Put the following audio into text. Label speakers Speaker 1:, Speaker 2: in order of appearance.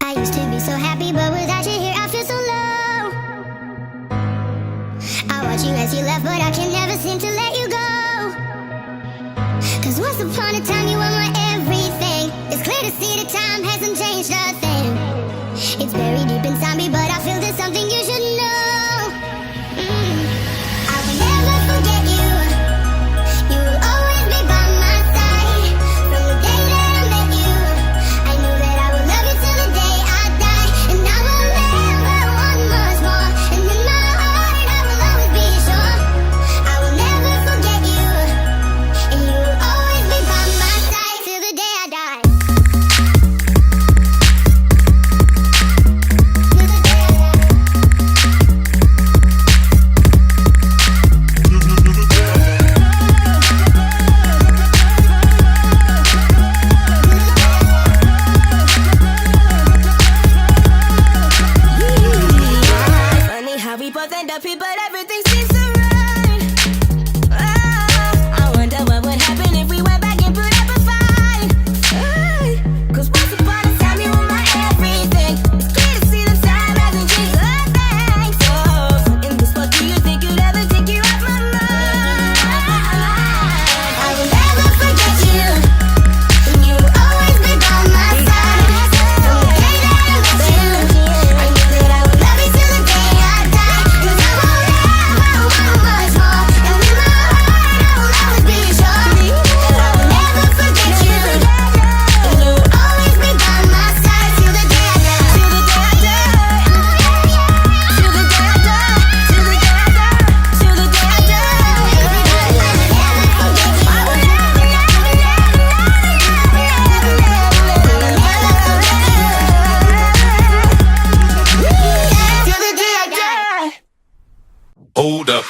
Speaker 1: I used to be so happy, but without you here, I feel so low. I watch you as you left, but I can never seem to let you go. Cause once upon a time, you were my everything. It's clear to see that time hasn't changed a thing. It's buried deep inside me, but I feel there's something you should know. I will never forget you. You will always be by my side. From the day that I met you, I knew that I would love you till the day I die. And I will never want much more. And in my heart, I will always be sure. I will never forget you. And you will always be by my side till the day I die.
Speaker 2: Funny how we both end up here, but everything seems so right. I wonder what would happen if we went back and put up a fight. Cause once upon a time you were my everything. It's clear to see that time hasn't changed a thing. So in this world, do you think you'd ever take you off my mind?
Speaker 1: I will never forget you. And you will always be by my side. From the day that I met you, I knew that I would love you till the day I die. Cause I will never want much more. And in my heart, I will always be sure that I will never forget you. And you will always be by my side till the day I die.
Speaker 2: Till the day I die. Till the day I die. Till the day I die. Till the day I die.
Speaker 1: Till the day I die.
Speaker 3: Hold up.